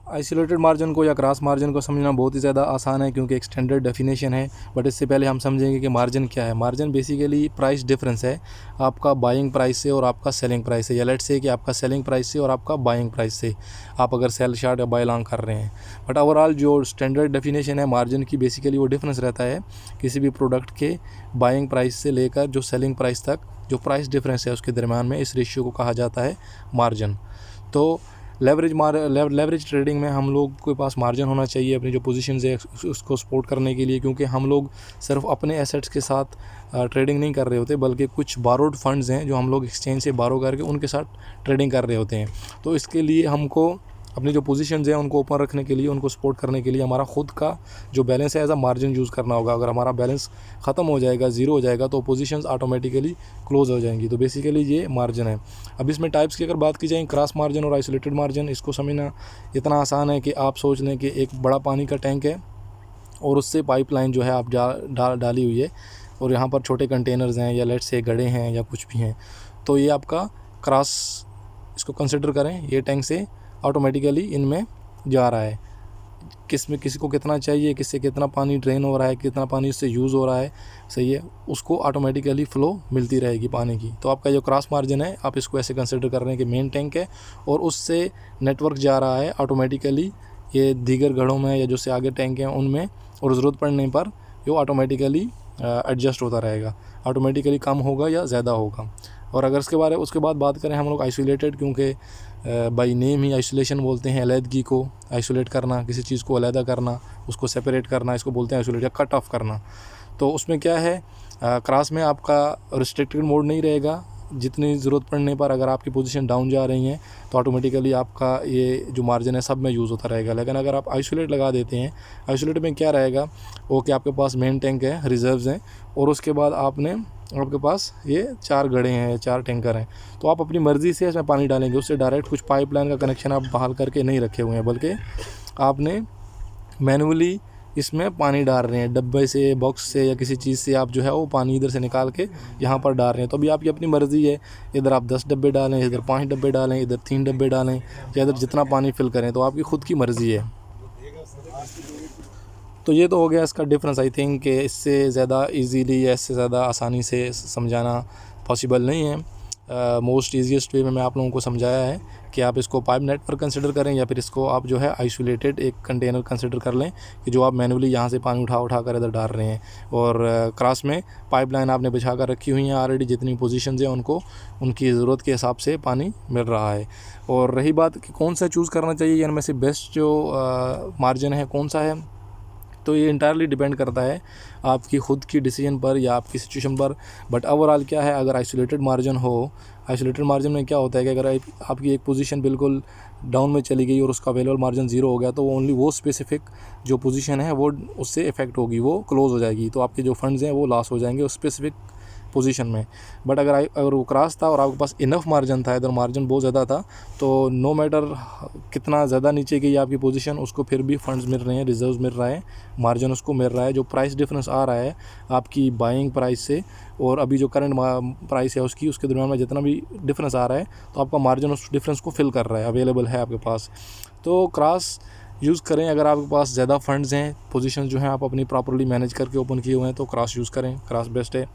Isolated margin को या cross margin को समझना बहुत ही ज़्यादा आसान है क्योंकि एक स्टैंडर्ड डेफिनेशन है। बट इससे पहले हम समझेंगे कि मार्जिन क्या है। मार्जिन बेसिकली प्राइस डिफरेंस है आपका बाइंग प्राइस से और आपका सेलिंग प्राइस से, या लेट्स से कि आपका सेलिंग प्राइस से और आपका बाइंग प्राइस से, आप अगर सेल शॉर्ट या बाय लॉन्ग कर रहे हैं। बट ओवरऑल जो स्टैंडर्ड डेफिनेशन है मार्जिन की, बेसिकली वो डिफरेंस रहता है किसी भी प्रोडक्ट के बाइंग प्राइस से लेकर जो सेलिंग प्राइस तक जो प्राइस डिफरेंस है उसके दरम्यान में, इस रेशियो को कहा जाता है मार्जिन। तो लेवरेज ट्रेडिंग में हम लोग के पास मार्जिन होना चाहिए अपनी जो पोजीशंस है उसको सपोर्ट करने के लिए, क्योंकि हम लोग सिर्फ अपने एसेट्स के साथ ट्रेडिंग नहीं कर रहे होते, बल्कि कुछ बारोड फंड्स हैं जो हम लोग एक्सचेंज से बारो करके उनके साथ ट्रेडिंग कर रहे होते हैं। तो इसके लिए हमको अपनी जो पोजीशंस हैं उनको ओपन रखने के लिए, उनको सपोर्ट करने के लिए हमारा खुद का जो बैलेंस है एज अ मार्जिन यूज़ करना होगा। अगर हमारा बैलेंस ख़त्म हो जाएगा, ज़ीरो हो जाएगा, तो पोजीशंस ऑटोमेटिकली क्लोज हो जाएंगी। तो बेसिकली ये मार्जिन है। अब इसमें टाइप्स की अगर बात की जाए, क्रॉस मार्जिन और आइसोलेटेड मार्जिन, इसको समझना इतना आसान है कि आप सोच लें कि एक बड़ा पानी का टैंक है और उससे पाइपलाइन जो है आप डाली हुई है, और यहाँ पर छोटे कंटेनर्स हैं या लेट्स से गड्ढे हैं या कुछ भी हैं। तो ये आपका क्रॉस, इसको कंसिडर करें, ये टैंक से ऑटोमेटिकली इनमें जा रहा है। किसी को कितना चाहिए, किससे कितना पानी ड्रेन हो रहा है, कितना पानी उससे यूज़ हो रहा है, सही है, उसको ऑटोमेटिकली फ़्लो मिलती रहेगी पानी की। तो आपका जो क्रॉस मार्जिन है आप इसको ऐसे कंसिडर कर रहे हैं कि मेन टैंक है और उससे नेटवर्क जा रहा है ऑटोमेटिकली ये दीगर घड़ों में या जो से आगे टैंक हैं उनमें, और ज़रूरत पड़ने पर ये ऑटोमेटिकली एडजस्ट होता रहेगा, ऑटोमेटिकली कम होगा या ज़्यादा होगा। और अगर उसके बाद बात करें हम लोग आइसोलेटेड, क्योंकि बाई नेम ही आइसोलेशन बोलते हैं अलहदगी को, आइसोलेट करना, किसी चीज़ को अलहदा करना, उसको सेपरेट करना, इसको बोलते हैं आइसोलेट या कट ऑफ करना। तो उसमें क्या है, क्रॉस में आपका रिस्ट्रिक्टेड मोड नहीं रहेगा। जितनी ज़रूरत पड़ने पर अगर आपकी पोजीशन डाउन जा रही हैं तो ऑटोमेटिकली आपका ये जो मार्जिन है सब में यूज़ होता रहेगा। लेकिन अगर आप आइसोलेट लगा देते हैं, आइसोलेट में क्या रहेगा वो कि आपके पास मेन टैंक है, रिजर्व्स हैं, और उसके बाद आपके पास ये 4 गड्ढे हैं, 4 टैंकर हैं, तो आप अपनी मर्ज़ी से इसमें पानी डालेंगे। उससे डायरेक्ट कुछ पाइपलाइन का कनेक्शन आप बहाल करके नहीं रखे हुए हैं, बल्कि आपने मैनुअली इसमें पानी डाल रहे हैं, डब्बे से, बॉक्स से या किसी चीज़ से आप जो है वो पानी इधर से निकाल के यहाँ पर डाल रहे हैं। तो अभी आपकी अपनी मर्ज़ी है, इधर आप 10 डब्बे डालें, इधर 5 डब्बे डालें, इधर 3 डब्बे डालें, या इधर जितना पानी फिल करें, तो आपकी ख़ुद की मर्ज़ी है। तो ये तो हो गया इसका डिफरेंस। आई थिंक कि इससे ज़्यादा इजीली या इससे ज़्यादा आसानी से समझाना पॉसिबल नहीं है। मोस्ट ईजीएस्ट वे में मैं आप लोगों को समझाया है कि आप इसको पाइप नेटवर्क कंसिडर करें, या फिर इसको आप जो है आइसोलेटेड एक कंटेनर कंसिडर कर लें कि जो आप मैनुअली यहाँ से पानी उठा कर इधर डाल रहे हैं, और क्रॉस में पाइपलाइन आपने बिछा कर रखी हुई हैं ऑलरेडी, जितनी पोजीशंस हैं उनको उनकी ज़रूरत के हिसाब से पानी मिल रहा है। और रही बात कि कौन सा चूज़ करना चाहिए, इनमें से बेस्ट जो मार्जिन है कौन सा है, तो ये इंटायरली डिपेंड करता है आपकी ख़ुद की डिसीजन पर या आपकी सिचुएशन पर। बट ओवरऑल क्या है, अगर आइसोलेटेड मार्जिन हो, आइसोलेटेड मार्जिन में क्या होता है कि अगर आपकी एक पोजीशन बिल्कुल डाउन में चली गई और उसका अवेलेबल मार्जिन ज़ीरो हो गया, तो ओनली वो स्पेसिफिक जो पोजीशन है वो उससे इफेक्ट होगी, वो क्लोज़ हो जाएगी, तो आपके जो फंड्स हैं वो लॉस हो जाएंगे उस स्पेसिफिक पोजीशन में। बट अगर वो क्रॉस था और आपके पास इनफ मार्जिन था, इधर मार्जिन बहुत ज़्यादा था, तो नो मैटर कितना ज़्यादा नीचे गई आपकी पोजीशन, उसको फिर भी फंड्स मिल रहे हैं, रिजर्व्स मिल रहा है, मार्जिन उसको मिल रहा है। जो प्राइस डिफरेंस आ रहा है आपकी बाइंग प्राइस से और अभी जो करंट प्राइस है उसके दरम्यान में जितना भी डिफरेंस आ रहा है, तो आपका मार्जिन उस डिफरेंस को फिल कर रहा है, अवेलेबल है आपके पास। तो क्रॉस यूज़ करें। अगर आपके पास ज़्यादा फंड्स हैं, पोजीशन जो हैं आप अपनी प्रॉपर्ली मैनेज करके ओपन किए हुए हैं, तो क्रॉस यूज़ करें, क्रॉस बेस्ट है।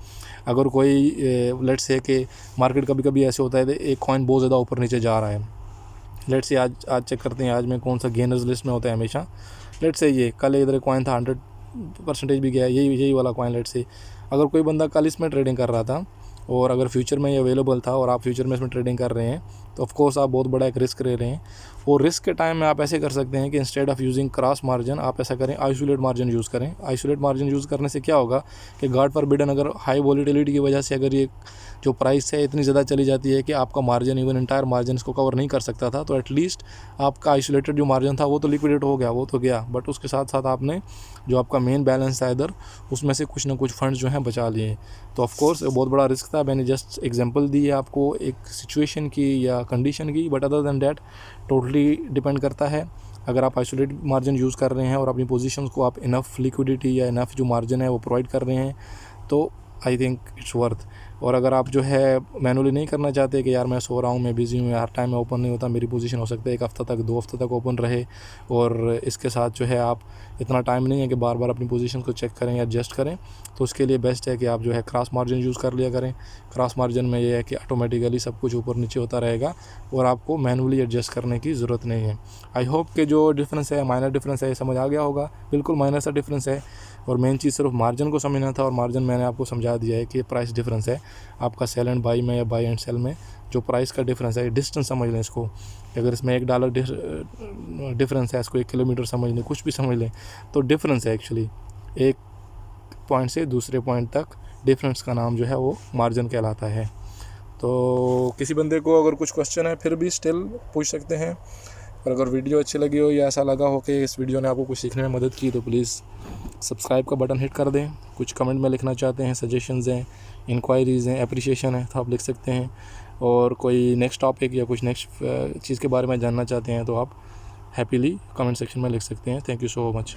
अगर कोई लेट्स से कि मार्केट कभी कभी ऐसे होता है एक कॉइन बहुत ज़्यादा ऊपर नीचे जा रहा है, लेट्स से आज चेक करते हैं आज में कौन सा गेनर्स लिस्ट में होता है हमेशा। लेट्स से ये कल इधर कॉइन था 100% भी गया, यही वाला कॉइन। लेट्स से अगर कोई बंदा कल इसमें ट्रेडिंग कर रहा था और अगर फ्यूचर में ये अवेलेबल था और आप फ्यूचर में इसमें ट्रेडिंग कर रहे हैं, तो ऑफ कोर्स आप बहुत बड़ा एक रिस्क ले रहे हैं। और रिस्क के टाइम में आप ऐसे कर सकते हैं कि instead of using cross margin आप ऐसा करें, आइसोलेट मार्जिन यूज़ करें। आइसोलेट मार्जिन यूज़ करने से क्या होगा कि गॉड फॉरबिडन अगर हाई वॉलीटिलिटी की वजह से अगर ये जो प्राइस है इतनी ज़्यादा चली जाती है कि आपका मार्जिन इवन इंटायर मार्जिन इसको कवर नहीं कर सकता था, तो एटलीस्ट आपका आइसोलेटेड जो मार्जिन था वो तो लिक्विडेट हो गया, वो तो गया, बट उसके साथ साथ आपने जो आपका मेन बैलेंस था इधर उसमें से कुछ ना कुछ फंड्स जो हैं बचा लिए। तो ऑफ कोर्स बहुत बड़ा रिस्क था। मैंने जस्ट एग्जांपल दी है आपको एक सिचुएशन की या कंडीशन की, but other than that totally depend करता है। अगर आप आइसोलेटेड मार्जिन यूज़ कर रहे हैं और अपनी पोजीशंस को आप इनफ लिक्विडिटी या इनफ जो मार्जिन है वो प्रोवाइड कर रहे हैं, तो आई थिंक इट्स वर्थ। और अगर आप जो है मैनुअली नहीं करना चाहते कि यार मैं सो रहा हूँ, मैं बिज़ी हूँ, हर टाइम में ओपन नहीं होता, मेरी पोजीशन हो सकता है 1 हफ़्ता तक 2 हफ़्ते तक ओपन रहे, और इसके साथ जो है आप इतना टाइम नहीं है कि बार बार अपनी पोजीशन को चेक करें या एडजस्ट करें, तो उसके लिए बेस्ट है कि आप जो है क्रॉस मार्जिन यूज़ कर लिया करें। क्रॉस मार्जिन में ये है कि ऑटोमेटिकली सब कुछ ऊपर नीचे होता रहेगा और आपको मैनुअली एडजस्ट करने की ज़रूरत नहीं है। आई होप कि जो डिफरेंस है, माइनर डिफरेंस है, समझ आ गया होगा। बिल्कुल माइनर सा डिफरेंस है, और मेन चीज़ सिर्फ मार्जिन को समझना था, और मार्जिन मैंने आपको समझा दिया है कि प्राइस डिफरेंस है आपका सेल एंड बाई में या बाई एंड सेल में। जो प्राइस का डिफरेंस है, डिस्टेंस समझ लें इसको, अगर इसमें $1 डिफरेंस है, इसको 1 किलोमीटर समझ लें, कुछ भी समझ लें, तो डिफरेंस है एक्चुअली। एक पॉइंट से दूसरे पॉइंट तक डिफरेंस का नाम जो है वो मार्जिन कहलाता है। तो किसी बंदे को अगर कुछ क्वेश्चन है फिर भी स्टिल पूछ सकते हैं। और अगर वीडियो अच्छी लगी हो या ऐसा लगा हो कि इस वीडियो ने आपको कुछ सीखने में मदद की, तो प्लीज़ सब्सक्राइब का बटन हिट कर दें। कुछ कमेंट में लिखना चाहते हैं, सजेशंस हैं, इंक्वायरीज़ हैं, अप्रिशिएशन है, तो आप लिख सकते हैं। और कोई नेक्स्ट टॉपिक या कुछ नेक्स्ट चीज़ के बारे में जानना चाहते हैं तो आप हैप्पीली कमेंट सेक्शन में लिख सकते हैं। Thank you so much.